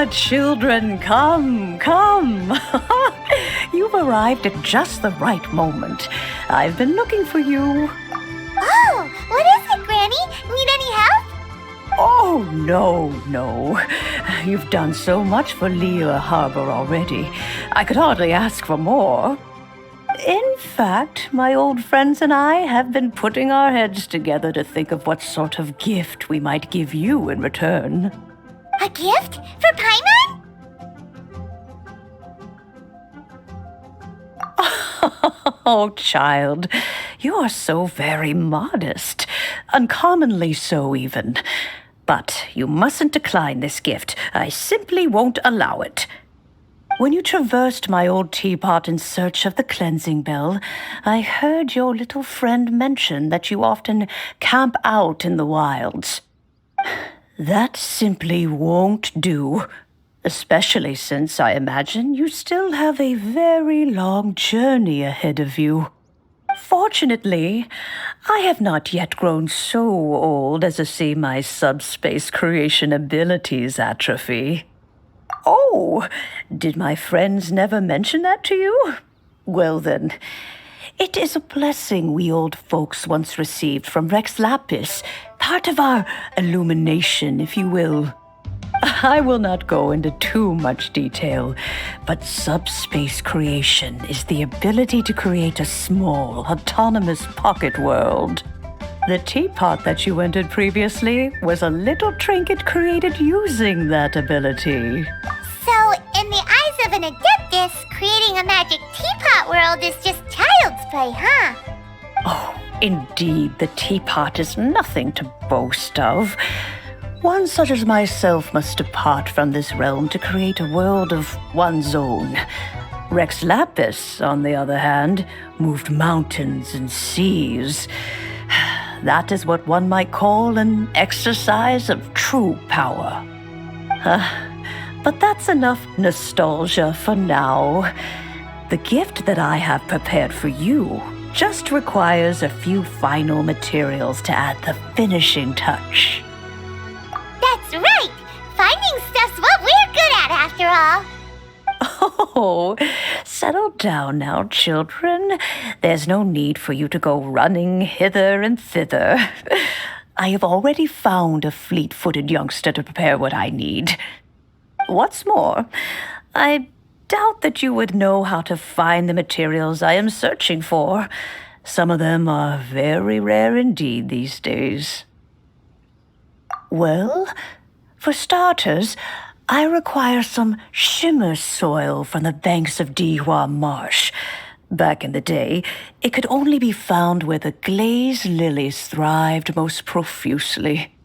Children, come, come. You've arrived at just the right moment. I've been looking for you. Oh, what is it, Granny? Need any help? Oh, no. You've done so much for Lea Harbor already. I could hardly ask for more. In fact, my old friends and I have been putting our heads together to think of what sort of gift we might give you in return. A gift? For Paimon? Oh, child, you are so very modest. Uncommonly so, even. But you mustn't decline this gift. I simply won't allow it. When you traversed my old teapot in search of the cleansing bell, I heard your little friend mention that you often camp out in the wilds. That simply won't do, especially since I imagine you still have a very long journey ahead of you. Fortunately, I have not yet grown so old as to see my subspace creation abilities atrophy. Oh, did my friends never mention that to you? Well then, it is a blessing we old folks once received from Rex Lapis, part of our illumination, if you will. I will not go into too much detail, but subspace creation is the ability to create a small, autonomous pocket world. The teapot that you entered previously was a little trinket created using that ability. So, in the eyes of an adeptus, creating a magic teapot world is just child's play, huh? Oh, indeed, the teapot is nothing to boast of. One such as myself must depart from this realm to create a world of one's own. Rex Lapis, on the other hand, moved mountains and seas. That is what one might call an exercise of true power. But that's enough nostalgia for now. The gift that I have prepared for you just requires a few final materials to add the finishing touch. That's right! Finding stuff's what we're good at, after all. Oh, settle down now, children. There's no need for you to go running hither and thither. I have already found a fleet-footed youngster to prepare what I need. What's more, I doubt that you would know how to find the materials I am searching for. Some of them are very rare indeed these days. Well, for starters, I require some shimmer soil from the banks of Dihua Marsh. Back in the day, it could only be found where the glazed lilies thrived most profusely.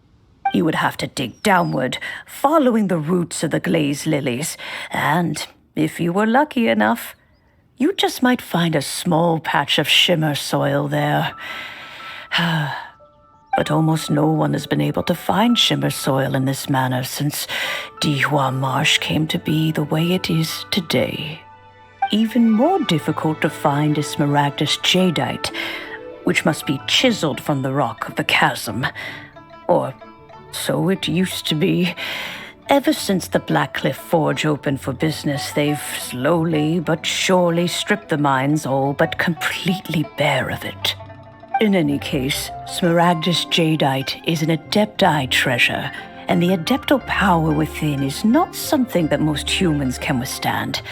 You would have to dig downward, following the roots of the glazed lilies, and if you were lucky enough, you just might find a small patch of shimmer soil there. But almost no one has been able to find shimmer soil in this manner since Dihua Marsh came to be the way it is today. Even more difficult to find is smaragdus jadeite, which must be chiseled from the rock of the chasm. Or so it used to be. Ever since the Blackcliff Forge opened for business, they've slowly but surely stripped the mines all but completely bare of it. In any case, smaragdus jadeite is an adepti treasure, and the adeptal power within is not something that most humans can withstand.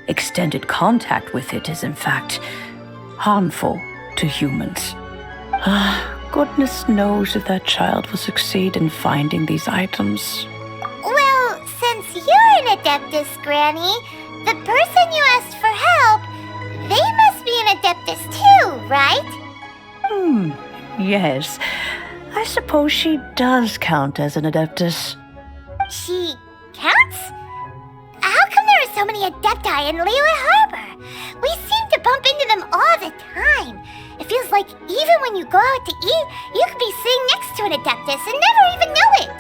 Extended contact with it is, in fact, harmful to humans. Goodness knows if that child will succeed in finding these items. Well, since you're an adeptus, Granny, the person you asked for help, they must be an adeptus too, right? Yes. I suppose she does count as an adeptus. She counts? How come there are so many adepti in Liyue Harbor? We seem to bump into them all the time. It feels like even when you go out to eat, you could be sitting next to an adeptus and never even know it.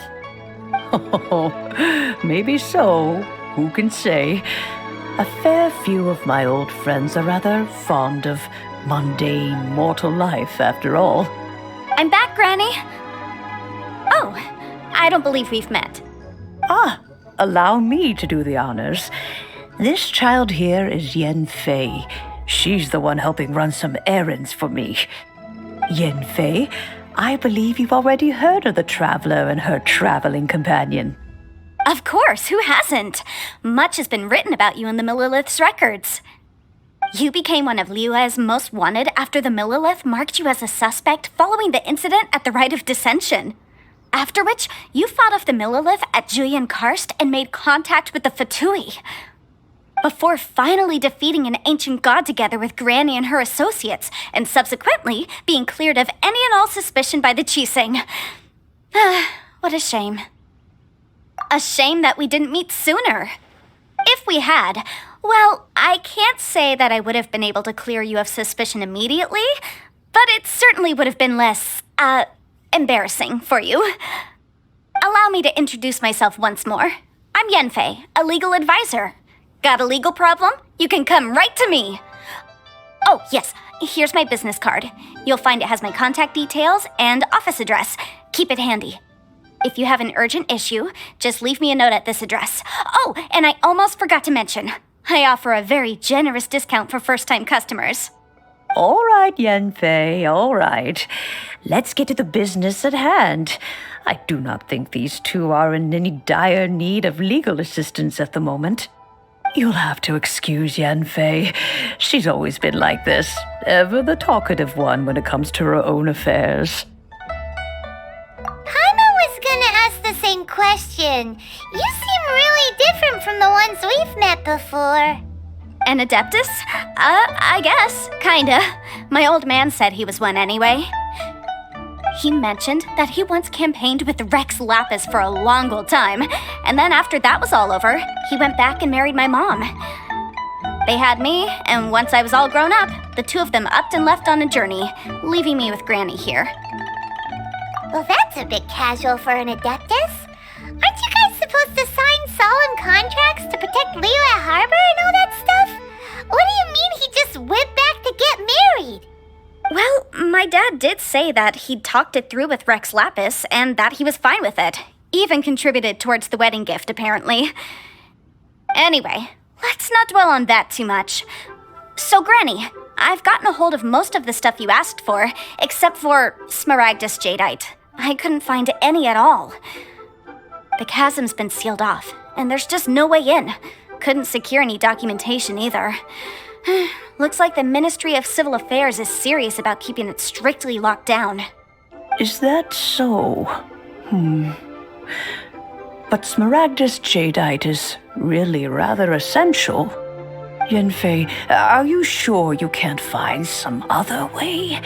Oh, maybe so. Who can say? A fair few of my old friends are rather fond of mundane mortal life, after all. I'm back, Granny. Oh, I don't believe we've met. allow me to do the honors. This child here is Yen Fei. She's the one helping run some errands for me. Yen Fei, I believe you've already heard of the traveler and her traveling companion. Of course, who hasn't? Much has been written about you in the Millilith's records. You became one of Liyue's most wanted after the Millilith marked you as a suspect following the incident at the Rite of Dissension. After which, you fought off the Millilith at Julian Karst and made contact with the Fatui. Before finally defeating an ancient god together with Granny and her associates, and subsequently being cleared of any and all suspicion by the Chiseng. What a shame. A shame that we didn't meet sooner. If we had, well, I can't say that I would have been able to clear you of suspicion immediately, but it certainly would have been less, embarrassing for you. Allow me to introduce myself once more. I'm Yenfei, a legal advisor. Got a legal problem? You can come right to me. Oh, yes, here's my business card. You'll find it has my contact details and office address. Keep it handy. If you have an urgent issue, just leave me a note at this address. Oh, and I almost forgot to mention, I offer a very generous discount for first-time customers. All right, Yenfei, all right. Let's get to the business at hand. I do not think these two are in any dire need of legal assistance at the moment. You'll have to excuse Yenfei. She's always been like this, ever the talkative one when it comes to her own affairs. Paimon was gonna ask the same question. You seem really different from the ones we've met before. An Adeptus? I guess. Kinda. My old man said he was one anyway. He mentioned that he once campaigned with Rex Lapis for a long old time, and then after that was all over, he went back and married my mom. They had me, and once I was all grown up, the two of them upped and left on a journey, leaving me with Granny here. Well, that's a bit casual for an Adeptus. Aren't you guys supposed to sign solemn contracts to protect Liyue Harbor and all that stuff? What do you mean he just went back to get married? Well, my dad did say that he'd talked it through with Rex Lapis and that he was fine with it. Even contributed towards the wedding gift, apparently. Anyway, let's not dwell on that too much. So, Granny, I've gotten a hold of most of the stuff you asked for, except for Smaragdus Jadeite. I couldn't find any at all. The chasm's been sealed off, and there's just no way in. Couldn't secure any documentation either. Looks like the Ministry of Civil Affairs is serious about keeping it strictly locked down. Is that so? But Smaragdus Jadeite is really rather essential. Yenfei, are you sure you can't find some other way?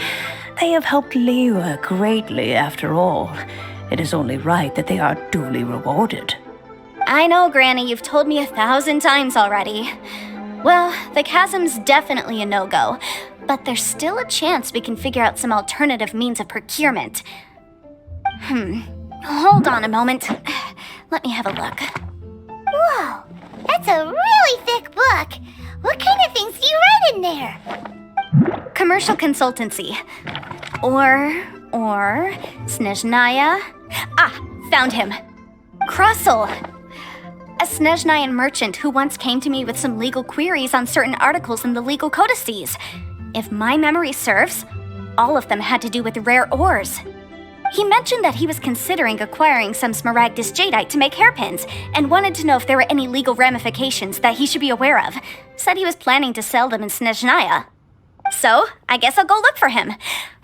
They have helped Liyue greatly, after all. It is only right that they are duly rewarded. I know, Granny, you've told me 1,000 times already. Well, the chasm's definitely a no-go, but there's still a chance we can figure out some alternative means of procurement. Hold on a moment. Let me have a look. Whoa, that's a really thick book. What kind of things do you write in there? Commercial consultancy. Or Snezhnaya. Found him. Crossel. A Snezhnayan merchant who once came to me with some legal queries on certain articles in the legal codices. If my memory serves, all of them had to do with rare ores. He mentioned that he was considering acquiring some Smaragdus Jadeite to make hairpins, and wanted to know if there were any legal ramifications that he should be aware of. Said he was planning to sell them in Snezhnaya. So, I guess I'll go look for him.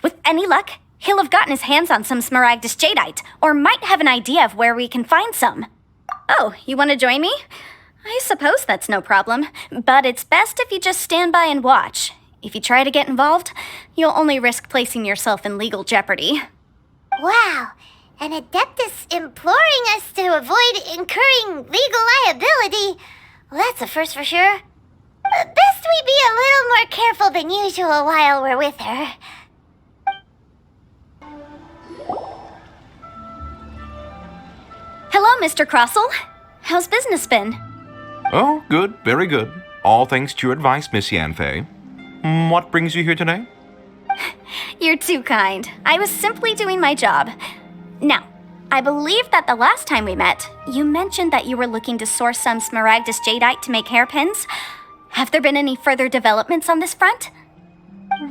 With any luck, he'll have gotten his hands on some Smaragdus Jadeite, or might have an idea of where we can find some. Oh, you want to join me? I suppose that's no problem, but it's best if you just stand by and watch. If you try to get involved, you'll only risk placing yourself in legal jeopardy. Wow, an Adeptus imploring us to avoid incurring legal liability. Well, that's a first for sure. Best we be a little more careful than usual while we're with her. Hello, Mr. Crossel. How's business been? Oh, good, very good. All thanks to your advice, Miss Yanfei. What brings you here today? You're too kind. I was simply doing my job. Now, I believe that the last time we met, you mentioned that you were looking to source some Smaragdus Jadeite to make hairpins. Have there been any further developments on this front?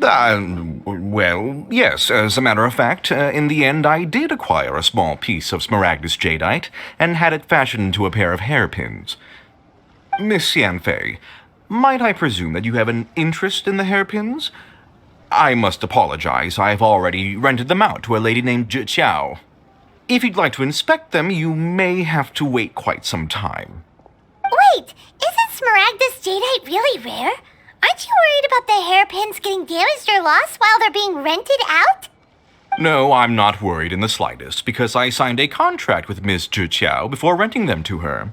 Well, yes. As a matter of fact, in the end, I did acquire a small piece of Smaragdus Jadeite and had it fashioned into a pair of hairpins. Miss Yanfei, might I presume that you have an interest in the hairpins? I must apologize. I've already rented them out to a lady named Zhi Qiao. If you'd like to inspect them, you may have to wait quite some time. Wait, isn't Smaragdus Jadeite really rare? Aren't you worried about the hairpins getting damaged or lost while they're being rented out? No, I'm not worried in the slightest, because I signed a contract with Miss Zhi Qiao before renting them to her.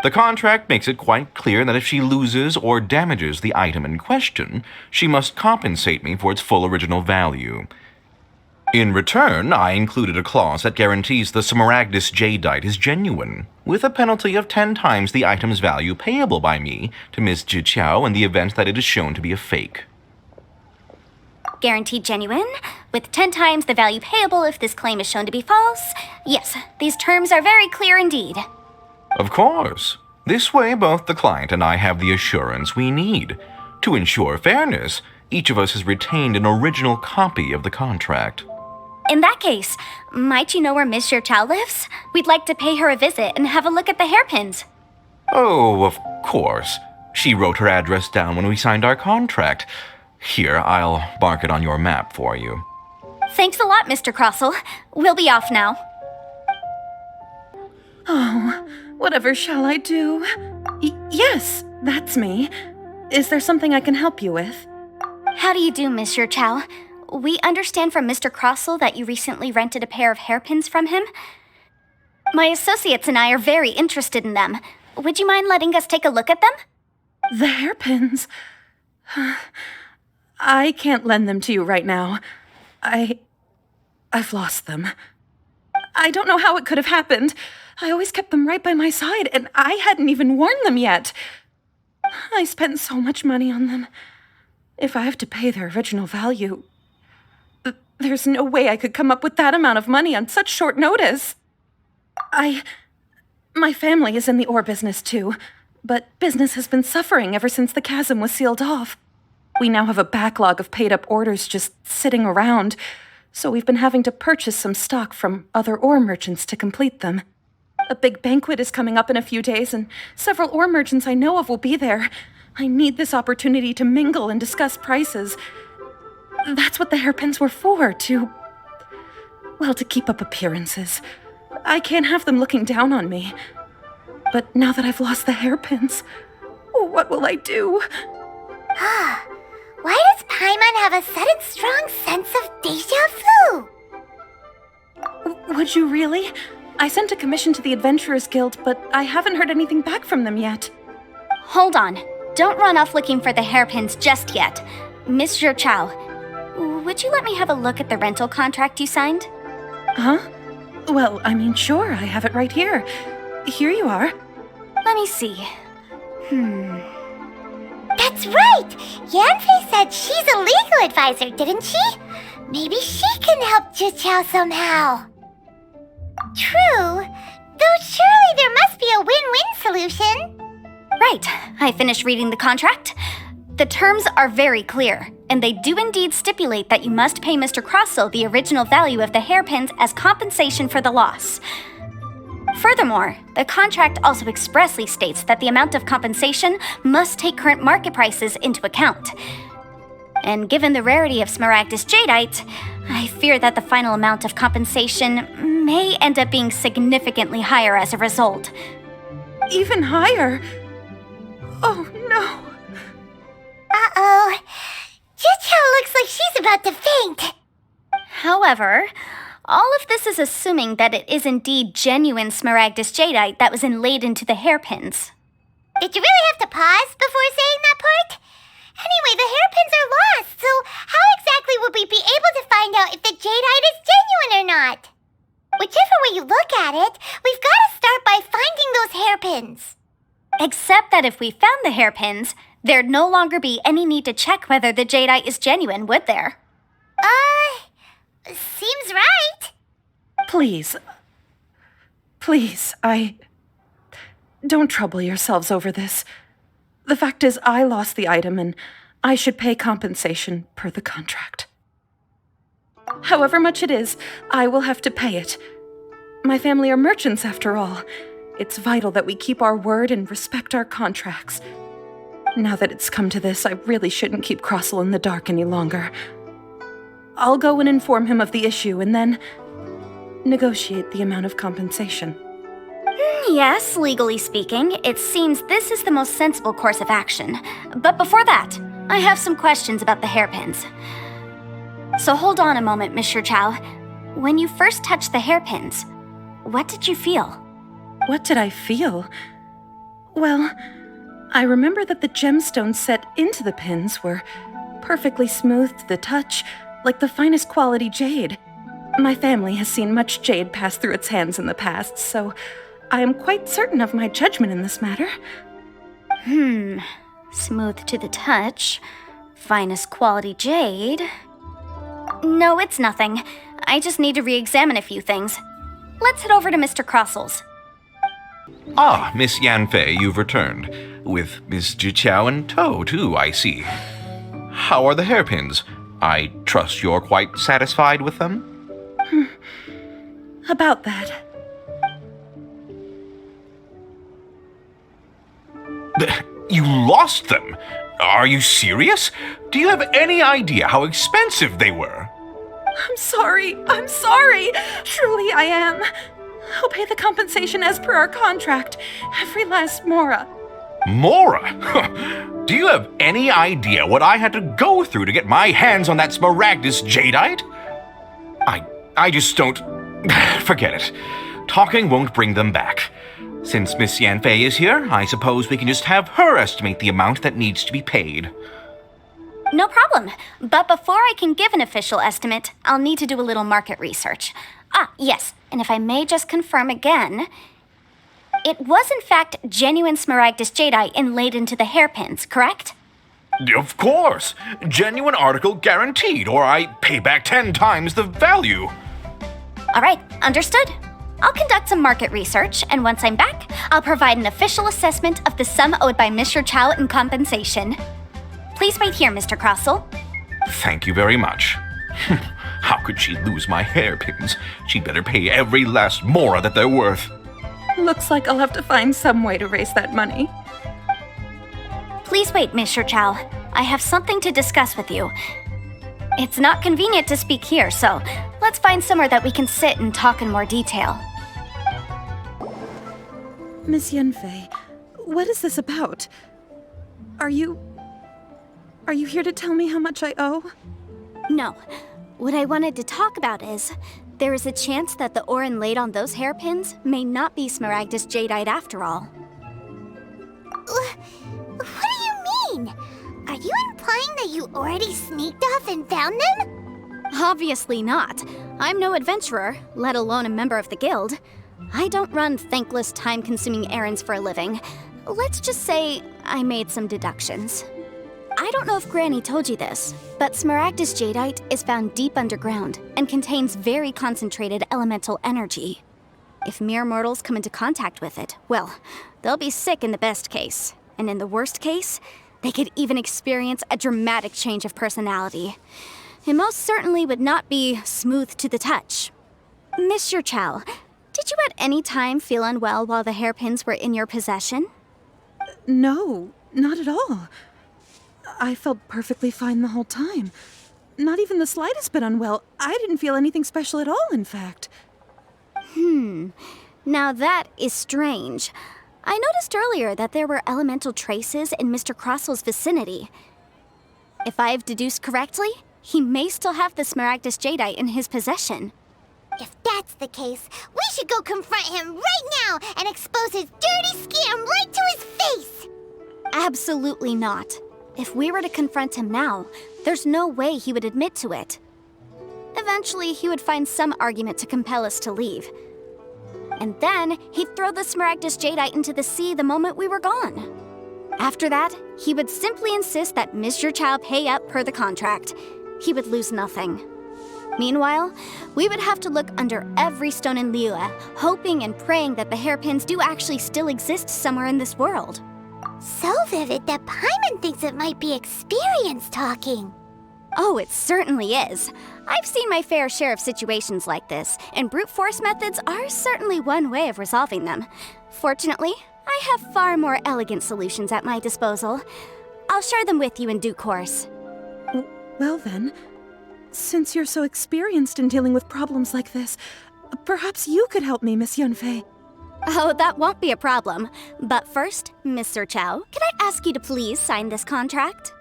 The contract makes it quite clear that if she loses or damages the item in question, she must compensate me for its full original value. In return, I included a clause that guarantees the Smaragdus Jadeite is genuine, with a penalty of 10 times the item's value payable by me to Miss Zhi Qiao in the event that it is shown to be a fake. Guaranteed genuine, with 10 times the value payable if this claim is shown to be false. Yes, these terms are very clear indeed. Of course. This way, both the client and I have the assurance we need. To ensure fairness, each of us has retained an original copy of the contract. In that case, might you know where Miss Xiao lives? We'd like to pay her a visit and have a look at the hairpins. Oh, of course. She wrote her address down when we signed our contract. Here, I'll mark it on your map for you. Thanks a lot, Mr. Crossell. We'll be off now. Oh, whatever shall I do? Yes, that's me. Is there something I can help you with? How do you do, Miss Xiao? We understand from Mr. Crossell that you recently rented a pair of hairpins from him. My associates and I are very interested in them. Would you mind letting us take a look at them? The hairpins? I can't lend them to you right now. I've lost them. I don't know how it could have happened. I always kept them right by my side, and I hadn't even worn them yet. I spent so much money on them. If I have to pay their original value, there's no way I could come up with that amount of money on such short notice. My family is in the ore business too, but business has been suffering ever since the chasm was sealed off. We now have a backlog of paid-up orders just sitting around, so we've been having to purchase some stock from other ore merchants to complete them. A big banquet is coming up in a few days, and several ore merchants I know of will be there. I need this opportunity to mingle and discuss prices. That's what the hairpins were for, to keep up appearances. I can't have them looking down on me. But now that I've lost the hairpins, what will I do? Why does Paimon have a sudden strong sense of deja vu? Would you really? I sent a commission to the Adventurers Guild, but I haven't heard anything back from them yet. Hold on. Don't run off looking for the hairpins just yet. Miss Xiao, would you let me have a look at the rental contract you signed? Huh? Well, sure, I have it right here. Here you are. Let me see. That's right! Yanfei said she's a legal advisor, didn't she? Maybe she can help Zhi Qiao somehow. True, though surely there must be a win-win solution. Right. I finished reading the contract. The terms are very clear, and they do indeed stipulate that you must pay Mr. Crossell the original value of the hairpins as compensation for the loss. Furthermore, the contract also expressly states that the amount of compensation must take current market prices into account. And given the rarity of Smaragdus Jadeite, I fear that the final amount of compensation may end up being significantly higher as a result. Even higher? Oh, no. Uh-oh. Zhi Qiao looks like she's about to faint. However, all of this is assuming that it is indeed genuine Smaragdus Jadeite that was inlaid into the hairpins. Did you really have to pause before saying that part? Anyway, the hairpins are lost, so how exactly would we be able to find out if the jadeite is genuine or not? Whichever way you look at it, we've got to start by finding those hairpins. Except that if we found the hairpins, there'd no longer be any need to check whether the jadeite is genuine, would there? Seems right. Please, Please, Don't trouble yourselves over this. The fact is, I lost the item, and I should pay compensation per the contract. However much it is, I will have to pay it. My family are merchants, after all. It's vital that we keep our word and respect our contracts. Now that it's come to this, I really shouldn't keep Crossel in the dark any longer. I'll go and inform him of the issue, and then negotiate the amount of compensation. Yes, legally speaking, it seems this is the most sensible course of action. But before that, I have some questions about the hairpins. So hold on a moment, Mr. Chow. When you first touched the hairpins, what did you feel? What did I feel? Well, I remember that the gemstones set into the pins were perfectly smooth to the touch, like the finest quality jade. My family has seen much jade pass through its hands in the past, so I am quite certain of my judgment in this matter. Smooth to the touch, finest quality jade. No, it's nothing. I just need to re-examine a few things. Let's head over to Mr. Crossel's. Ah, Miss Yanfei, you've returned. With Miss Jiqiao in tow, too, I see. How are the hairpins? I trust you're quite satisfied with them? About that. You lost them? Are you serious? Do you have any idea how expensive they were? I'm sorry. Truly I am. I'll pay the compensation as per our contract. Every last mora. Mora? Do you have any idea what I had to go through to get my hands on that Smaragdus jadeite? I just don't... Forget it. Talking won't bring them back. Since Miss Yanfei is here, I suppose we can just have her estimate the amount that needs to be paid. No problem. But before I can give an official estimate, I'll need to do a little market research. Ah, yes, and if I may just confirm again, it was in fact genuine Smaragdus jadeite inlaid into the hairpins, correct? Of course! Genuine article guaranteed, or I pay back 10 times the value. All right, understood. I'll conduct some market research, and once I'm back, I'll provide an official assessment of the sum owed by Mr. Chow in compensation. Please wait here, Mr. Crossel. Thank you very much. How could she lose my hairpins? She'd better pay every last mora that they're worth. Looks like I'll have to find some way to raise that money. Please wait, Mr. Chow. I have something to discuss with you. It's not convenient to speak here, so let's find somewhere that we can sit and talk in more detail. Miss Yanfei, what is this about? Are you here to tell me how much I owe? No. What I wanted to talk about is, there is a chance that the ore inlaid on those hairpins may not be Smaragdus jadeite after all. What do you mean? Are you implying that you already sneaked off and found them? Obviously not. I'm no adventurer, let alone a member of the guild. I don't run thankless, time-consuming errands for a living. Let's just say I made some deductions. I don't know if Granny told you this, but Smaragdus jadeite is found deep underground and contains very concentrated elemental energy. If mere mortals come into contact with it, well, they'll be sick in the best case. And in the worst case, they could even experience a dramatic change of personality. It most certainly would not be smooth to the touch. Mr. Chow, did you at any time feel unwell while the hairpins were in your possession? No, not at all. I felt perfectly fine the whole time. Not even the slightest bit unwell. I didn't feel anything special at all, in fact. Now that is strange. I noticed earlier that there were elemental traces in Mr. Crossel's vicinity. If I've deduced correctly, he may still have the Smaragdus jadeite in his possession. If that's the case, we should go confront him right now and expose his dirty scam right to his face! Absolutely not. If we were to confront him now, there's no way he would admit to it. Eventually, he would find some argument to compel us to leave. And then, he'd throw the Smaragdus jadeite into the sea the moment we were gone. After that, he would simply insist that Mr. Chow pay up per the contract. He would lose nothing. Meanwhile, we would have to look under every stone in Liyue, hoping and praying that the hairpins do actually still exist somewhere in this world. So vivid that Paimon thinks it might be experience talking. Oh, it certainly is. I've seen my fair share of situations like this, and brute force methods are certainly one way of resolving them. Fortunately, I have far more elegant solutions at my disposal. I'll share them with you in due course. Well then, since you're so experienced in dealing with problems like this, perhaps you could help me, Miss Yunfei. Oh, that won't be a problem. But first, Mr. Chow, can I ask you to please sign this contract?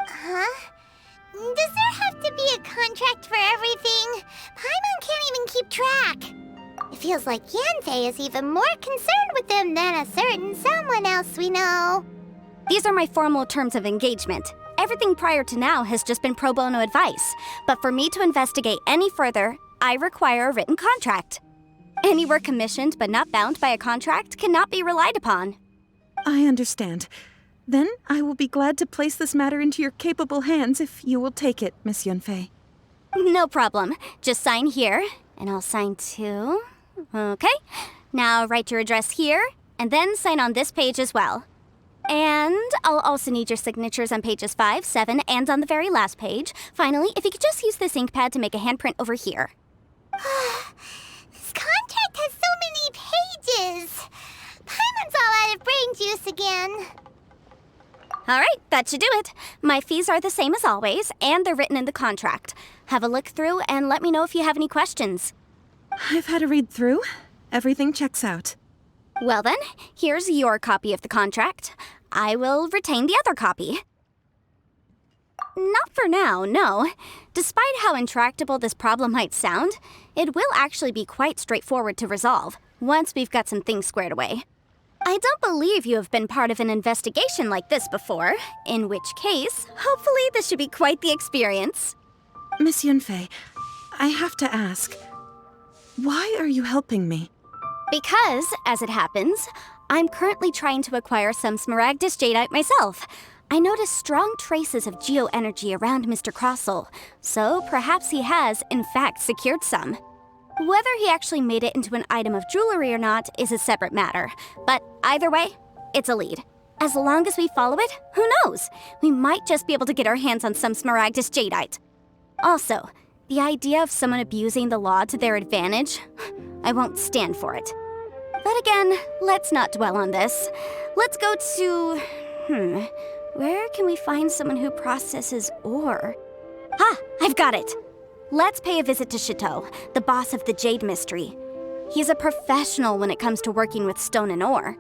Huh? Does there have to be a contract for everything? Paimon can't even keep track. It feels like Yanfei is even more concerned with them than a certain someone else we know. These are my formal terms of engagement. Everything prior to now has just been pro bono advice. But for me to investigate any further, I require a written contract. Any work commissioned but not bound by a contract cannot be relied upon. I understand. Then I will be glad to place this matter into your capable hands if you will take it, Miss Yunfei. No problem. Just sign here, and I'll sign too. Okay. Now write your address here, and then sign on this page as well. And I'll also need your signatures on pages 5, 7, and on the very last page. Finally, if you could just use this ink pad to make a handprint over here. This contract has so many pages. Paimon's all out of brain juice again. All right, that should do it. My fees are the same as always, and they're written in the contract. Have a look through and let me know if you have any questions. I've had a read through. Everything checks out. Well then, here's your copy of the contract. I will retain the other copy. Not for now, no. Despite how intractable this problem might sound, it will actually be quite straightforward to resolve, once we've got some things squared away. I don't believe you have been part of an investigation like this before, in which case, hopefully this should be quite the experience. Miss Yunfei, I have to ask, why are you helping me? Because, as it happens, I'm currently trying to acquire some Smaragdus Jadeite myself. I noticed strong traces of geoenergy around Mr. Crossel, so perhaps he has, in fact, secured some. Whether he actually made it into an item of jewelry or not is a separate matter, but either way, it's a lead. As long as we follow it, who knows? We might just be able to get our hands on some Smaragdus Jadeite. Also, the idea of someone abusing the law to their advantage, I won't stand for it. But again, let's not dwell on this. Let's go to... where can we find someone who processes ore? Ah, I've got it! Let's pay a visit to Chateau, the boss of the Jade Mystery. He's a professional when it comes to working with stone and ore.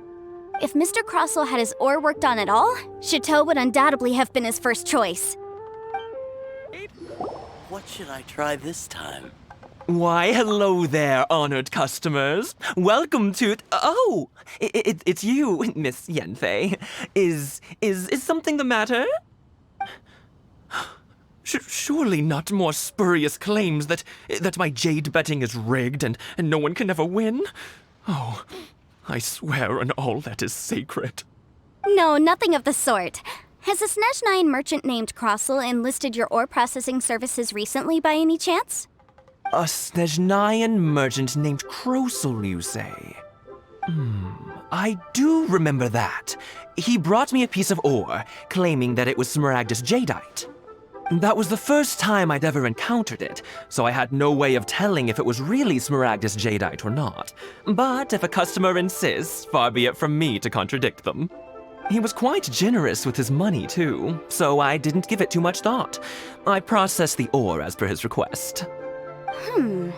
If Mr. Crossel had his ore worked on at all, Chateau would undoubtedly have been his first choice. What should I try this time? Why, hello there, honored customers. Welcome to... Oh! It's you, Miss Yanfei. Is something the matter? Surely not more spurious claims that my jade betting is rigged and no one can ever win? Oh, I swear on all that is sacred. No, nothing of the sort. Has a Snezhnine merchant named Crossel enlisted your ore processing services recently by any chance? A Snezhnine merchant named Crossel, you say? I do remember that. He brought me a piece of ore, claiming that it was Smaragdus Jadeite. That was the first time I'd ever encountered it, so I had no way of telling if it was really Smaragdus Jadeite or not. But if a customer insists, far be it from me to contradict them. He was quite generous with his money, too, so I didn't give it too much thought. I processed the ore as per his request. Do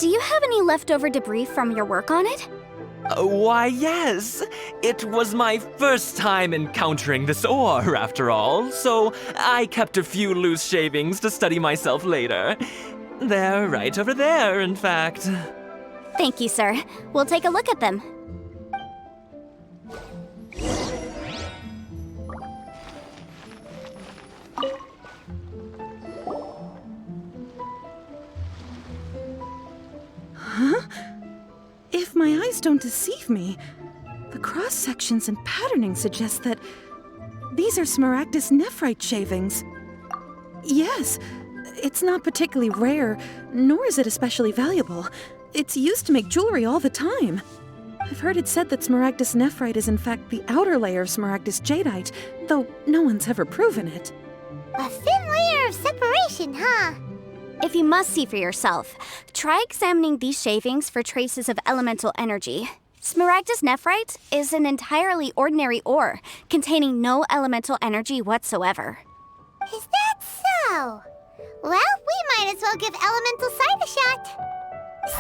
you have any leftover debris from your work on it? Why, yes. It was my first time encountering this ore, after all, so I kept a few loose shavings to study myself later. They're right over there, in fact. Thank you, sir. We'll take a look at them. If my eyes don't deceive me, the cross-sections and patterning suggest that these are Smaragdus nephrite shavings. Yes, It's not particularly rare, nor is it especially valuable. It's used to make jewelry all the time. I've heard it said that Smaragdus nephrite is in fact the outer layer of Smaragdus jadeite, though no one's ever proven it. A thin layer of separation, huh? If you must see for yourself, try examining these shavings for traces of elemental energy. Smaragdus nephrite is an entirely ordinary ore, containing no elemental energy whatsoever. Is that so? Well, we might as well give elemental sight a shot.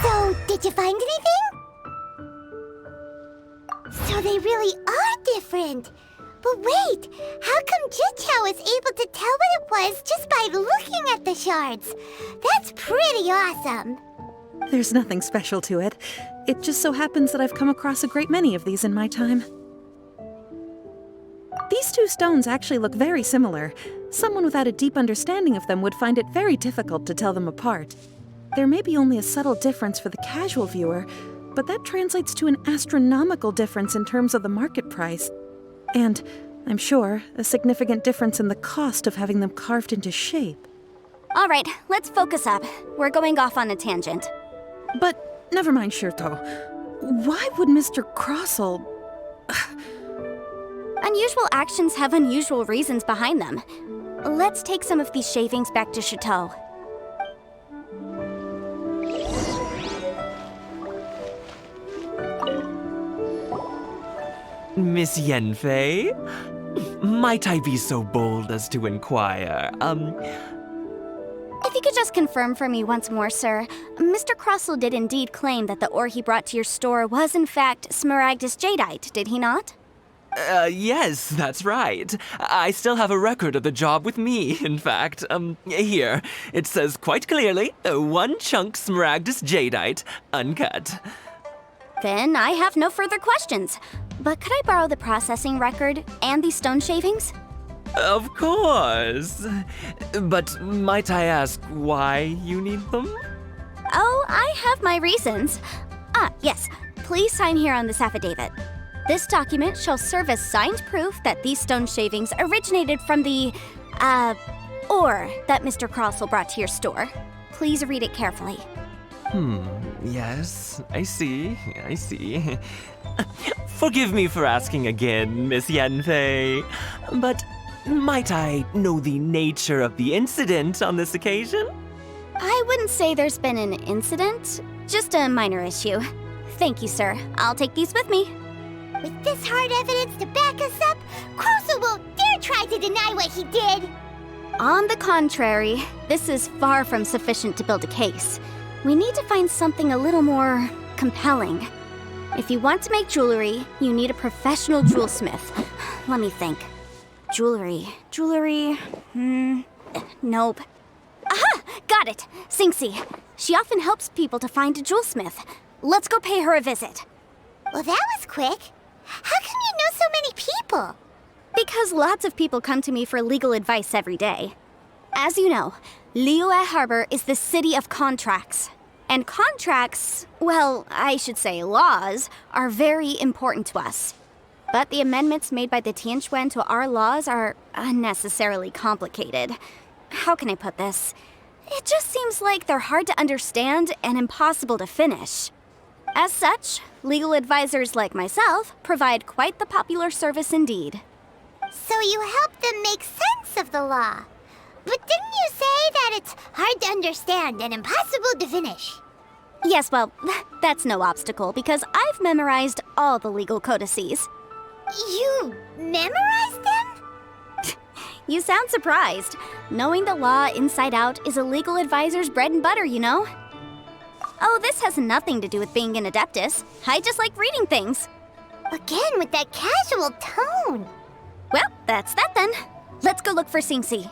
So, did you find anything? So they really are different. But wait, how come Jichao was able to tell what it was just by looking at the shards? That's pretty awesome. There's nothing special to it. It just so happens that I've come across a great many of these in my time. These two stones actually look very similar. Someone without a deep understanding of them would find it very difficult to tell them apart. There may be only a subtle difference for the casual viewer, but that translates to an astronomical difference in terms of the market price. And, I'm sure, a significant difference in the cost of having them carved into shape. All right, let's focus up. We're going off on a tangent. But, never mind, Shirto. Why would Mr. Crossell... Unusual actions have unusual reasons behind them. Let's take some of these shavings back to Chateau. Miss Yanfei? Might I be so bold as to inquire, If you could just confirm for me once more, sir. Mr. Crossell did indeed claim that the ore he brought to your store was in fact Smaragdus jadeite, did he not? Yes, that's right. I still have a record of the job with me, in fact. Here. It says quite clearly, 1 chunk Smaragdus jadeite, uncut. Then I have no further questions. But could I borrow the processing record and these stone shavings? Of course. But might I ask why you need them? Oh, I have my reasons. Yes. Please sign here on this affidavit. This document shall serve as signed proof that these stone shavings originated from the, ore that Mr. Crossell brought to your store. Please read it carefully. Yes, I see. Forgive me for asking again, Miss Yanfei, but might I know the nature of the incident on this occasion? I wouldn't say there's been an incident, just a minor issue. Thank you, sir. I'll take these with me. With this hard evidence to back us up, Crossell won't dare try to deny what he did. On the contrary, this is far from sufficient to build a case. We need to find something a little more compelling. If you want to make jewelry, you need a professional jewelsmith. Let me think. Jewelry. Nope. Aha! Got it! Singxi. She often helps people to find a jewelsmith. Let's go pay her a visit. Well, that was quick. How come you know so many people? Because lots of people come to me for legal advice every day. As you know, Liyue Harbor is the city of contracts. And contracts, well, I should say laws, are very important to us. But the amendments made by the Tianquan to our laws are unnecessarily complicated. How can I put this? It just seems like they're hard to understand and impossible to finish. As such, legal advisors like myself provide quite the popular service indeed. So you help them make sense of the law. But didn't you say that it's hard to understand and impossible to finish? Yes, well, that's no obstacle because I've memorized all the legal codices. You memorized them? You sound surprised. Knowing the law inside out is a legal advisor's bread and butter, you know? Oh, this has nothing to do with being an adeptus. I just like reading things. Again, with that casual tone. Well, that's that then. Let's go look for Singxi.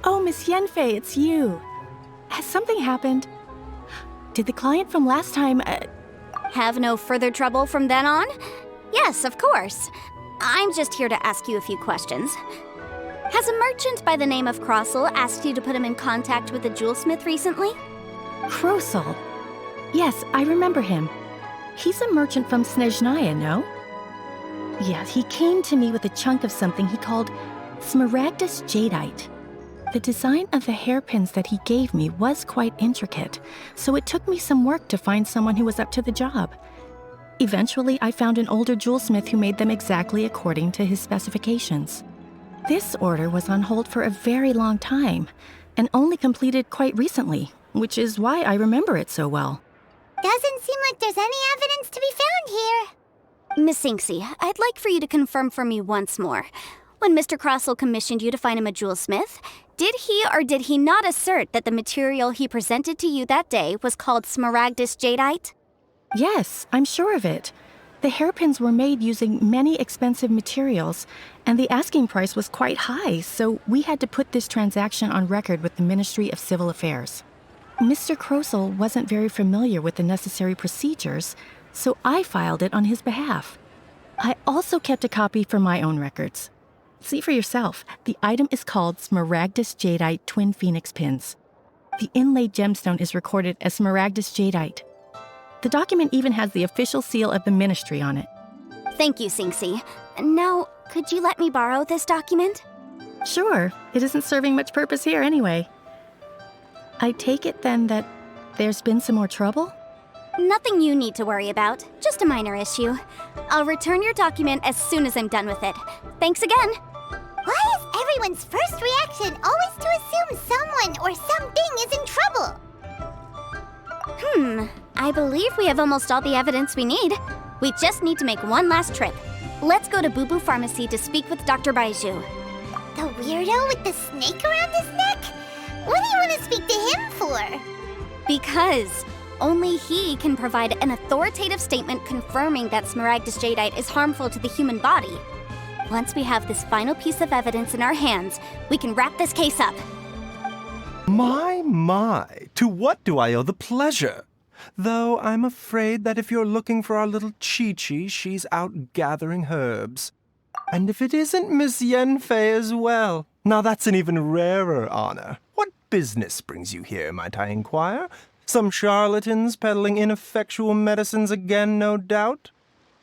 Oh, Miss Yanfei, it's you. Has something happened? Did the client from last time, Have no further trouble from then on? Yes, of course. I'm just here to ask you a few questions. Has a merchant by the name of Crossell asked you to put him in contact with a jewelsmith recently? Crossell? Yes, I remember him. He's a merchant from Snezhnaya, no? Yes, he came to me with a chunk of something he called Smaragdus jadeite. The design of the hairpins that he gave me was quite intricate, so it took me some work to find someone who was up to the job. Eventually, I found an older jewelsmith who made them exactly according to his specifications. This order was on hold for a very long time, and only completed quite recently, which is why I remember it so well. Doesn't seem like there's any evidence to be found here. Miss Sinksy, I'd like for you to confirm for me once more. When Mr. Crossell commissioned you to find him a jewelsmith, did he or did he not assert that the material he presented to you that day was called smaragdus jadeite? Yes, I'm sure of it. The hairpins were made using many expensive materials, and the asking price was quite high, so we had to put this transaction on record with the Ministry of Civil Affairs. Mr. Crossell wasn't very familiar with the necessary procedures, so I filed it on his behalf. I also kept a copy for my own records. See for yourself, the item is called Smaragdus Jadeite Twin Phoenix Pins. The inlaid gemstone is recorded as Smaragdus Jadeite. The document even has the official seal of the ministry on it. Thank you, Sinksy. Now, could you let me borrow this document? Sure, it isn't serving much purpose here anyway. I take it then that there's been some more trouble? Nothing you need to worry about, just a minor issue. I'll return your document as soon as I'm done with it. Thanks again! Why is everyone's first reaction always to assume someone or something is in trouble? I believe we have almost all the evidence we need. We just need to make one last trip. Let's go to Boo Boo Pharmacy to speak with Dr. Baiju. The weirdo with the snake around his neck? What do you want to speak to him for? Because only he can provide an authoritative statement confirming that smaragdus jadeite is harmful to the human body. Once we have this final piece of evidence in our hands, we can wrap this case up. My, to what do I owe the pleasure? Though I'm afraid that if you're looking for our little Chi-Chi, she's out gathering herbs. And if it isn't Miss Yenfei as well, now that's an even rarer honor. What business brings you here, might I inquire? Some charlatans peddling ineffectual medicines again, no doubt?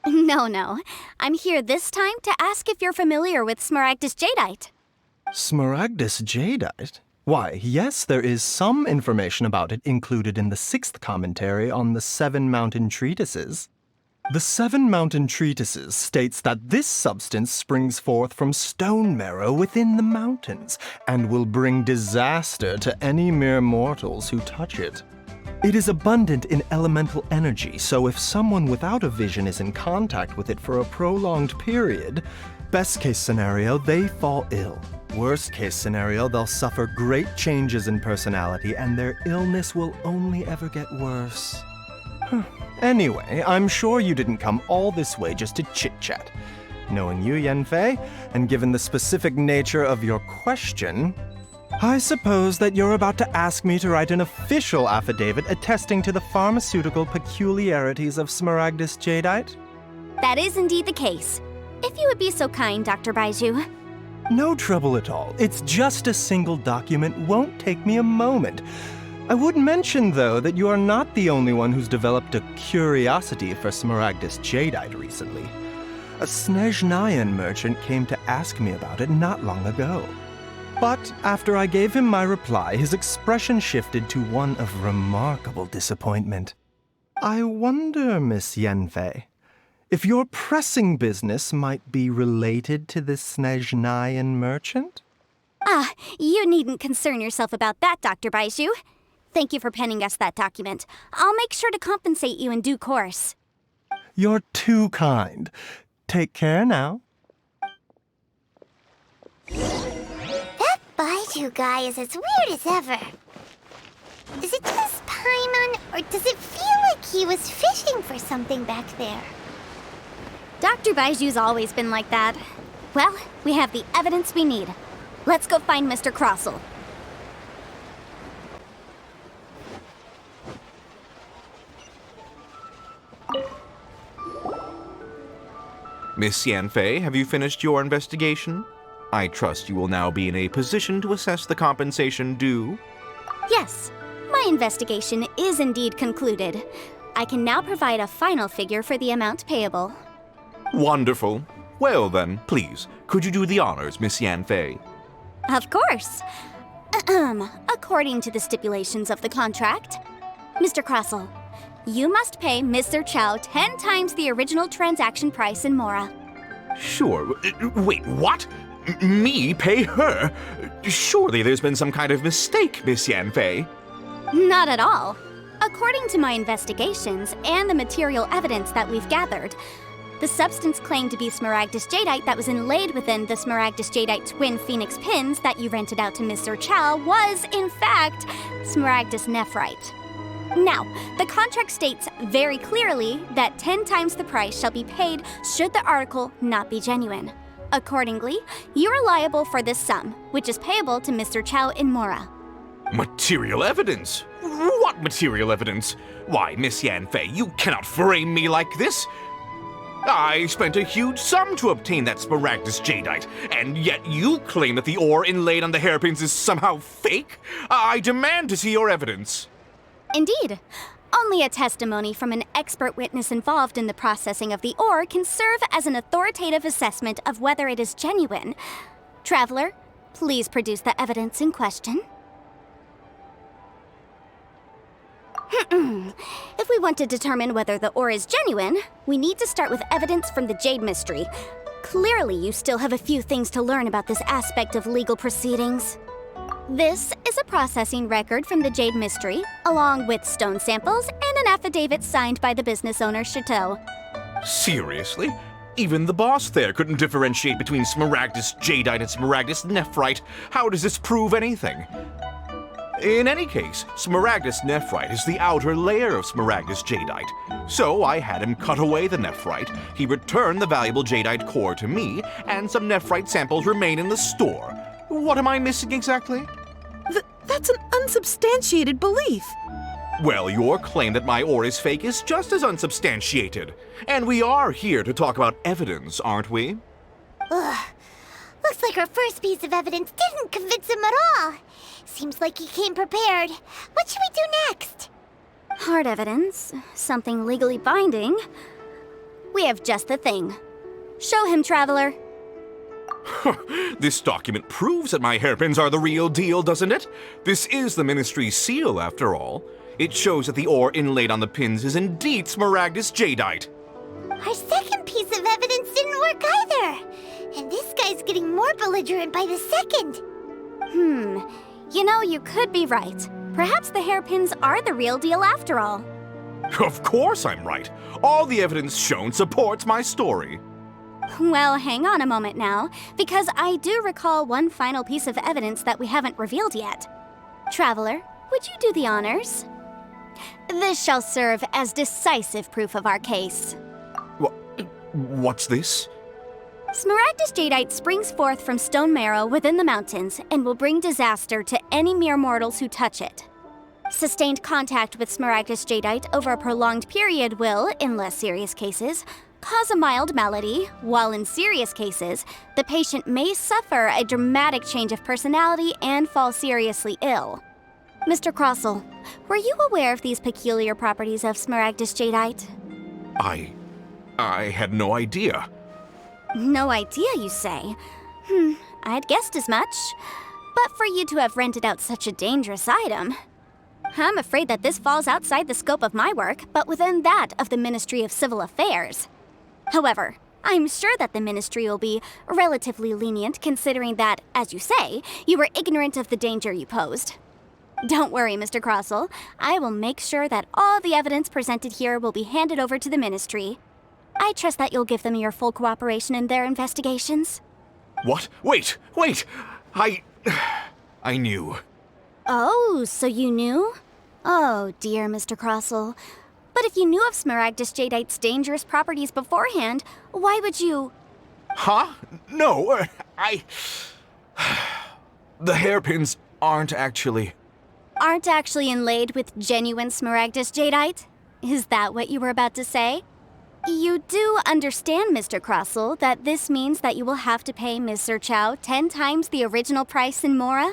No. I'm here this time to ask if you're familiar with smaragdus jadeite. Smaragdus jadeite? Why, yes, there is some information about it included in the 6th commentary on the 7 Mountain Treatises. The 7 Mountain Treatises states that this substance springs forth from stone marrow within the mountains, and will bring disaster to any mere mortals who touch it. It is abundant in elemental energy, so if someone without a vision is in contact with it for a prolonged period, best case scenario, they fall ill. Worst case scenario, they'll suffer great changes in personality, and their illness will only ever get worse. Anyway, I'm sure you didn't come all this way just to chit-chat. Knowing you, Yenfei, and given the specific nature of your question, I suppose that you're about to ask me to write an official affidavit attesting to the pharmaceutical peculiarities of smaragdus jadeite? That is indeed the case. If you would be so kind, Dr. Baiju. No trouble at all. It's just a single document, won't take me a moment. I would mention, though, that you are not the only one who's developed a curiosity for smaragdus jadeite recently. A Snezhnayan merchant came to ask me about it not long ago. But after I gave him my reply, his expression shifted to one of remarkable disappointment. I wonder, Miss Yenfei, if your pressing business might be related to this Snezhnayan merchant? You needn't concern yourself about that, Dr. Baiju. Thank you for penning us that document. I'll make sure to compensate you in due course. You're too kind. Take care now. That Baiju guy is as weird as ever. Is it just Paimon, or does it feel like he was fishing for something back there? Dr. Baiju's always been like that. Well, we have the evidence we need. Let's go find Mr. Crossell. Miss Yanfei, have you finished your investigation? I trust you will now be in a position to assess the compensation due. Yes, my investigation is indeed concluded. I can now provide a final figure for the amount payable. Wonderful. Well then, please, could you do the honors, Miss Yanfei? Of course. According to the stipulations of the contract, Mr. Crossell, you must pay Mr. Chow 10 times the original transaction price in Mora. Sure. Wait, what? Me pay her? Surely there's been some kind of mistake, Miss Yanfei. Not at all. According to my investigations and the material evidence that we've gathered, the substance claimed to be Smaragdus Jadeite that was inlaid within the Smaragdus Jadeite twin phoenix pins that you rented out to Mr. Chow was, in fact, Smaragdus Nephrite. Now, the contract states very clearly that 10 times the price shall be paid should the article not be genuine. Accordingly, you are liable for this sum, which is payable to Mr. Chow in Mora. Material evidence? What material evidence? Why, Miss Yanfei, you cannot frame me like this. I spent a huge sum to obtain that Smaragdus Jadeite, and yet you claim that the ore inlaid on the hairpins is somehow fake? I demand to see your evidence. Indeed. Only a testimony from an expert witness involved in the processing of the ore can serve as an authoritative assessment of whether it is genuine. Traveler, please produce the evidence in question. If we want to determine whether the ore is genuine, we need to start with evidence from the Jade Mystery. Clearly, you still have a few things to learn about this aspect of legal proceedings. This is a processing record from the Jade Mystery, along with stone samples and an affidavit signed by the business owner, Chateau. Seriously? Even the boss there couldn't differentiate between Smaragdus Jadeite and Smaragdus Nephrite. How does this prove anything? In any case, Smaragdus Nephrite is the outer layer of Smaragdus Jadeite. So I had him cut away the Nephrite, he returned the valuable Jadeite core to me, and some Nephrite samples remain in the store. What am I missing exactly? That's an unsubstantiated belief. Well, your claim that my ore is fake is just as unsubstantiated. And we are here to talk about evidence, aren't we? Ugh. Looks like our first piece of evidence didn't convince him at all. Seems like he came prepared. What should we do next? Hard evidence, something legally binding. We have just the thing. Show him, Traveler. This document proves that my hairpins are the real deal, doesn't it? This is the Ministry's seal, after all. It shows that the ore inlaid on the pins is indeed Smaragdus Jadeite. Our second piece of evidence didn't work either. And this guy's getting more belligerent by the second. You know, you could be right. Perhaps the hairpins are the real deal after all. Of course I'm right. All the evidence shown supports my story. Well, hang on a moment now, because I do recall one final piece of evidence that we haven't revealed yet. Traveler, would you do the honors? This shall serve as decisive proof of our case. What's this? Smaragdus Jadeite springs forth from stone marrow within the mountains and will bring disaster to any mere mortals who touch it. Sustained contact with Smaragdus Jadeite over a prolonged period will, in less serious cases, cause a mild malady, while in serious cases, the patient may suffer a dramatic change of personality and fall seriously ill. Mr. Crossell, were you aware of these peculiar properties of Smaragdus Jadeite? I had no idea. No idea, you say? I'd guessed as much. But for you to have rented out such a dangerous item... I'm afraid that this falls outside the scope of my work, but within that of the Ministry of Civil Affairs. However, I'm sure that the Ministry will be relatively lenient considering that, as you say, you were ignorant of the danger you posed. Don't worry, Mr. Crossell. I will make sure that all the evidence presented here will be handed over to the Ministry. I trust that you'll give them your full cooperation in their investigations. What? Wait! I knew. Oh, so you knew? Oh, dear Mr. Crossell. But if you knew of Smaragdus Jadeite's dangerous properties beforehand, why would you... Huh? No, The hairpins aren't actually inlaid with genuine Smaragdus Jadeite? Is that what you were about to say? You do understand, Mr. Crossell, that this means that you will have to pay Ms. Sir Chow 10 times the original price in Mora?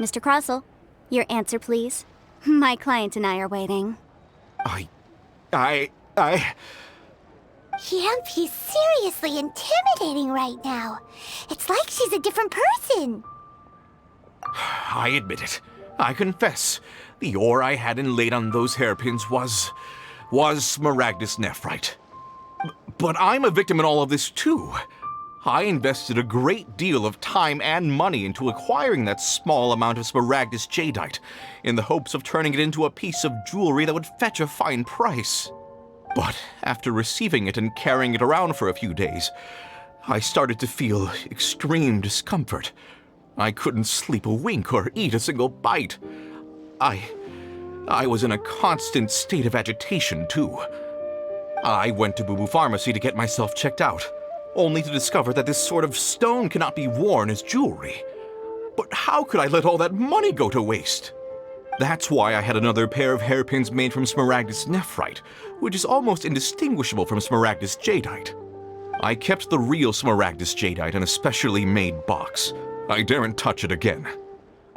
Mr. Crossell, your answer, please. My client and I are waiting. Yep, he's seriously intimidating right now. It's like she's a different person. I admit it. I confess. The ore I had inlaid on those hairpins was Smaragdus nephrite. But I'm a victim in all of this too. I invested a great deal of time and money into acquiring that small amount of Smaragdus jadeite, in the hopes of turning it into a piece of jewelry that would fetch a fine price. But after receiving it and carrying it around for a few days, I started to feel extreme discomfort. I couldn't sleep a wink or eat a single bite. I was in a constant state of agitation, too. I went to Boo Boo Pharmacy to get myself checked out, only to discover that this sort of stone cannot be worn as jewelry. But how could I let all that money go to waste? That's why I had another pair of hairpins made from Smaragdus nephrite, which is almost indistinguishable from Smaragdus jadeite. I kept the real Smaragdus jadeite in a specially made box. I daren't touch it again.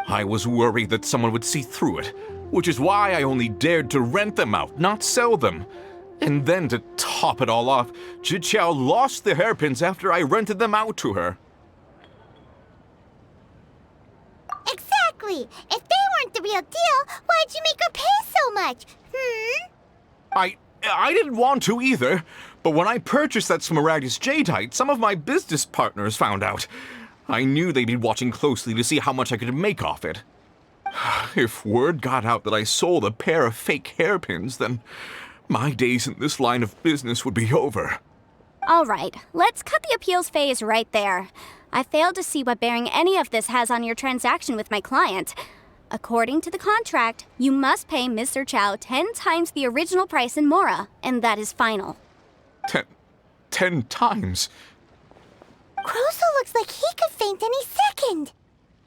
I was worried that someone would see through it, which is why I only dared to rent them out, not sell them. And then to top it all off, Zhiqiao lost the hairpins after I rented them out to her. Exactly! If they weren't the real deal, why'd you make her pay so much? I didn't want to either, but when I purchased that Smaragdus jadeite, some of my business partners found out. I knew they'd be watching closely to see how much I could make off it. If word got out that I sold a pair of fake hairpins, then my days in this line of business would be over. All right, let's cut the appeals phase right there. I failed to see what bearing any of this has on your transaction with my client. According to the contract, you must pay Mr. Chow 10 times the original price in Mora, and that is final. 10 times? Crosel looks like he could faint any second.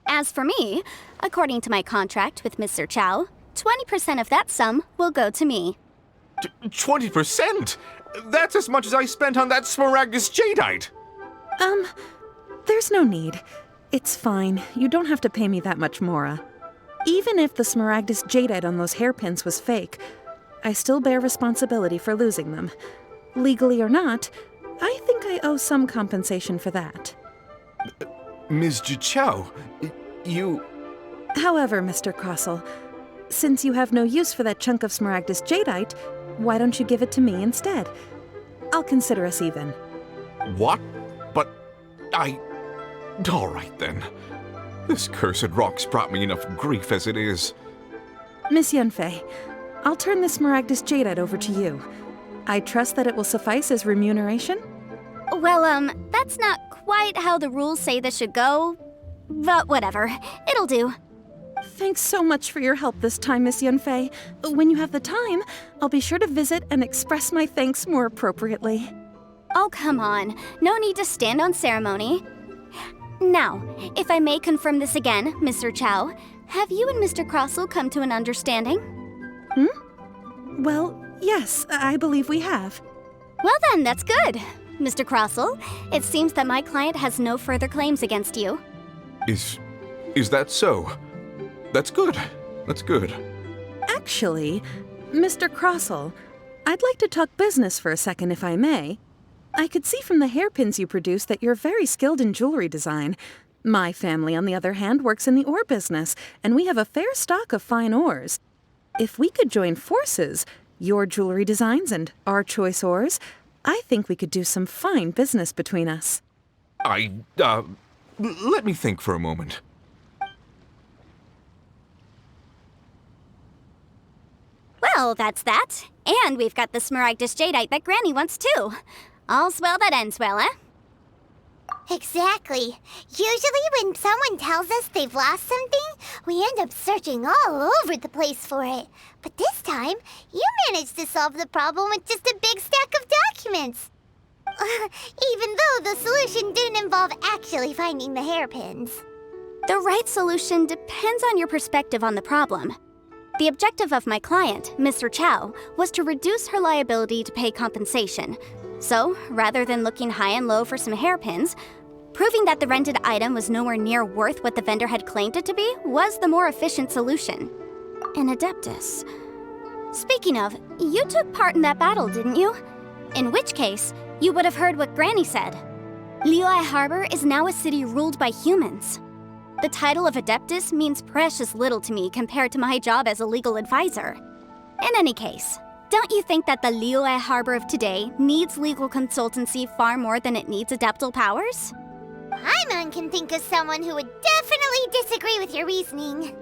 As for me, according to my contract with Mr. Chow, 20% of that sum will go to me. 20%? That's as much as I spent on that Smaragdus jadeite! There's no need. It's fine. You don't have to pay me that much, Mora. Even if the Smaragdus jadeite on those hairpins was fake, I still bear responsibility for losing them. Legally or not, I think I owe some compensation for that. Ms. Zhiqiao, you... However, Mr. Crossell, since you have no use for that chunk of Smaragdus jadeite, why don't you give it to me instead? I'll consider us even. What? But all right then. This cursed rock's brought me enough grief as it is. Miss Yunfei, I'll turn the Smaragdus jadeite over to you. I trust that it will suffice as remuneration? Well, that's not quite how the rules say this should go, but whatever. It'll do. Thanks so much for your help this time, Miss Yunfei. When you have the time, I'll be sure to visit and express my thanks more appropriately. Oh, come on. No need to stand on ceremony. Now, if I may confirm this again, Mr. Chow, have you and Mr. Crossell come to an understanding? Well, yes, I believe we have. Well then, that's good. Mr. Crossell, it seems that my client has no further claims against you. Is that so? That's good. That's good. Actually, Mr. Crossell, I'd like to talk business for a second, if I may. I could see from the hairpins you produce that you're very skilled in jewelry design. My family, on the other hand, works in the ore business, and we have a fair stock of fine ores. If we could join forces, your jewelry designs and our choice ores, I think we could do some fine business between us. Let me think for a moment. Well, that's that. And we've got the Smaragdus jadeite that Granny wants too. All's well that ends well, eh? Exactly. Usually when someone tells us they've lost something, we end up searching all over the place for it. But this time, you managed to solve the problem with just a big stack of documents. Even though the solution didn't involve actually finding the hairpins. The right solution depends on your perspective on the problem. The objective of my client, Mr. Chow, was to reduce her liability to pay compensation. So, rather than looking high and low for some hairpins, proving that the rented item was nowhere near worth what the vendor had claimed it to be was the more efficient solution. An Adeptus. Speaking of, you took part in that battle, didn't you? In which case, you would have heard what Granny said. Liuai Harbor is now a city ruled by humans. The title of Adeptus means precious little to me compared to my job as a legal advisor. In any case, don't you think that the Liyue Harbor of today needs legal consultancy far more than it needs adeptal powers? Paimon can think of someone who would definitely disagree with your reasoning.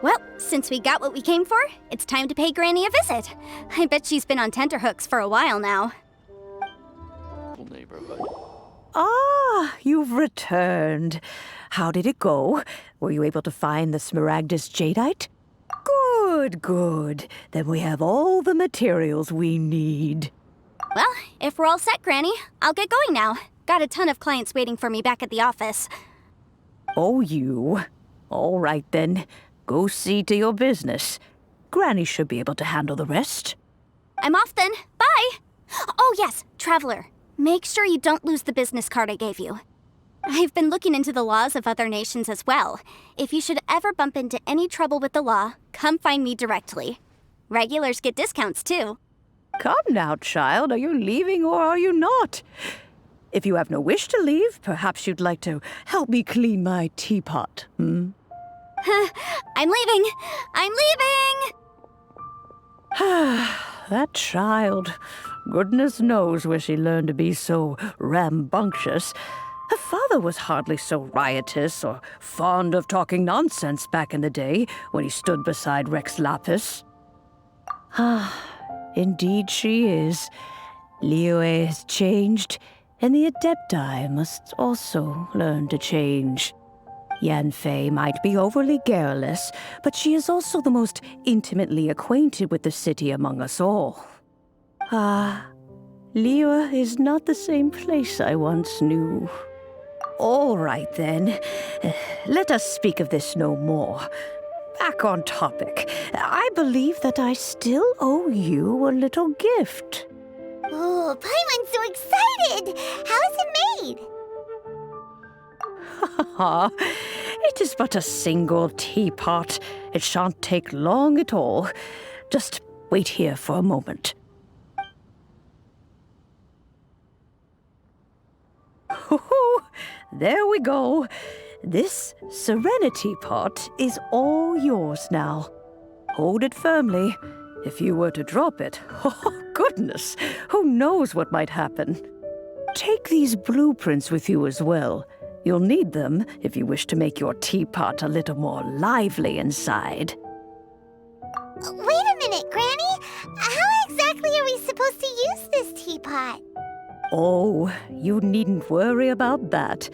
Well, since we got what we came for, it's time to pay Granny a visit. I bet she's been on tenterhooks for a while now. Ah, you've returned. How did it go? Were you able to find the Smaragdus Jadeite? Good, good. Then we have all the materials we need. Well, if we're all set, Granny, I'll get going now. Got a ton of clients waiting for me back at the office. Oh, you. All right, then. Go see to your business. Granny should be able to handle the rest. I'm off then. Bye! Oh yes, Traveler. Make sure you don't lose the business card I gave you. I've been looking into the laws of other nations as well. If you should ever bump into any trouble with the law, come find me directly. Regulars get discounts too. Come now, child. Are you leaving or are you not? If you have no wish to leave, perhaps you'd like to help me clean my teapot, hmm? I'm leaving! I'm leaving! That child. Goodness knows where she learned to be so rambunctious. Her father was hardly so riotous or fond of talking nonsense back in the day when he stood beside Rex Lapis. Indeed she is. Liyue has changed, and the Adepti must also learn to change. Yanfei might be overly garrulous, but she is also the most intimately acquainted with the city among us all. Liyue is not the same place I once knew. All right, then. Let us speak of this no more. Back on topic. I believe that I still owe you a little gift. Oh, Paimon's so excited! How is it made? It is but a single teapot. It shan't take long at all. Just wait here for a moment. There we go. This Serenity pot is all yours now. Hold it firmly. If you were to drop it, oh goodness, who knows what might happen. Take these blueprints with you as well. You'll need them if you wish to make your teapot a little more lively inside. Wait a minute, Granny! How exactly are we supposed to use this teapot? Oh, you needn't worry about that.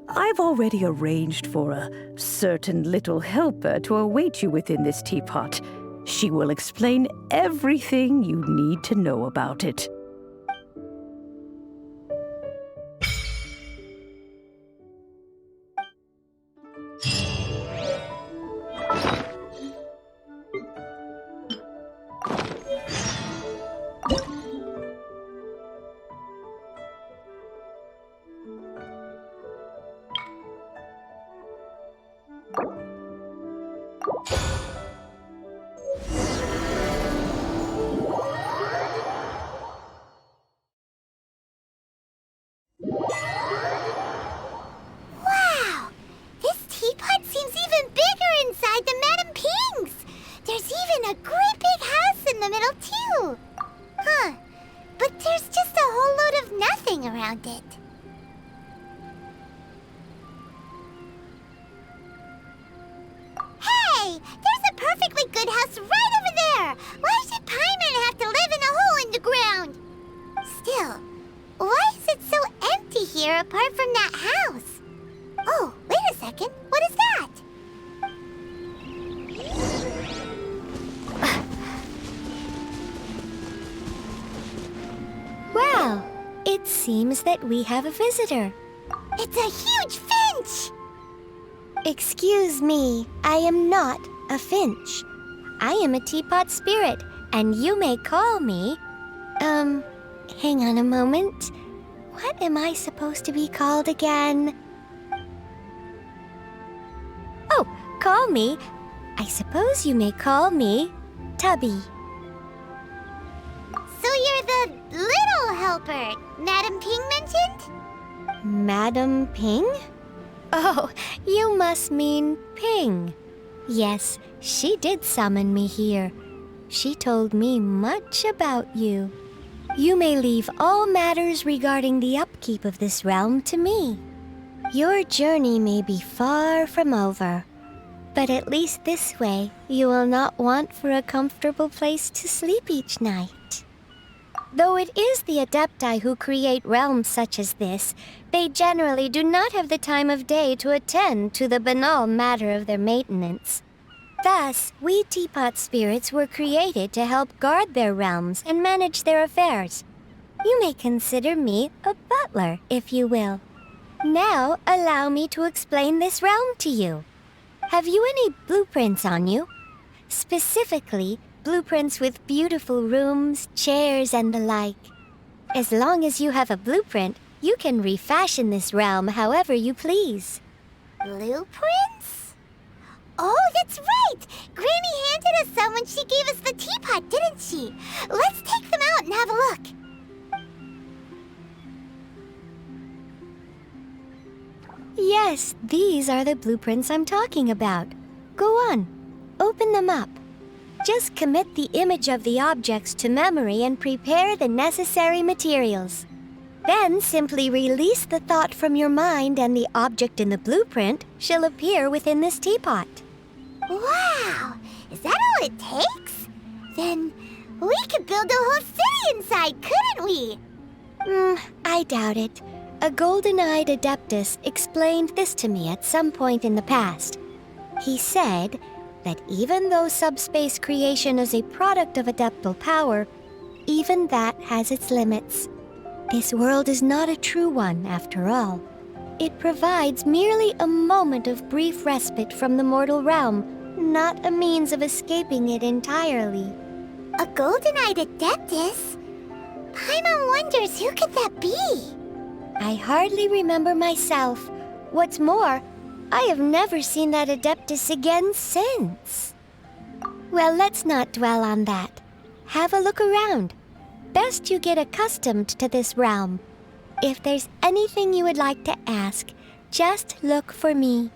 I've already arranged for a certain little helper to await you within this teapot. She will explain everything you need to know about it. Wow! This teapot seems even bigger inside than Madame Ping's! There's even a great big house in the middle, too! Huh. But there's just a whole load of nothing around it. Hey! There's a perfectly good house right over there! Why should Paimon have to live in a hole in the ground? Still, why is it so empty here apart from that house? Oh, wait a second. What is that? Well, it seems that we have a visitor. It's a huge finch! Excuse me, I am not a finch. I am a teapot spirit, and you may call me... hang on a moment. What am I supposed to be called again? Oh, call me. I suppose you may call me Tubby. So you're the little helper Madame Ping mentioned? Madam Ping? Oh, you must mean Ping. Yes, she did summon me here. She told me much about you. You may leave all matters regarding the upkeep of this realm to me. Your journey may be far from over, but at least this way you will not want for a comfortable place to sleep each night. Though it is the Adepti who create realms such as this, they generally do not have the time of day to attend to the banal matter of their maintenance. Thus, we teapot spirits were created to help guard their realms and manage their affairs. You may consider me a butler, if you will. Now, allow me to explain this realm to you. Have you any blueprints on you? Specifically, blueprints with beautiful rooms, chairs, and the like. As long as you have a blueprint, you can refashion this realm however you please. Blueprints? Oh, that's right! Granny handed us some when she gave us the teapot, didn't she? Let's take them out and have a look. Yes, these are the blueprints I'm talking about. Go on, open them up. Just commit the image of the objects to memory and prepare the necessary materials. Then simply release the thought from your mind and the object in the blueprint shall appear within this teapot. Wow! Is that all it takes? Then we could build a whole city inside, couldn't we? I doubt it. A golden-eyed Adeptus explained this to me at some point in the past. He said that even though subspace creation is a product of adeptal power, even that has its limits. This world is not a true one, after all. It provides merely a moment of brief respite from the mortal realm, not a means of escaping it entirely. A golden-eyed Adeptus? Paimon wonders who could that be? I hardly remember myself. What's more, I have never seen that Adeptus again since. Well, let's not dwell on that. Have a look around. Best you get accustomed to this realm. If there's anything you would like to ask, just look for me.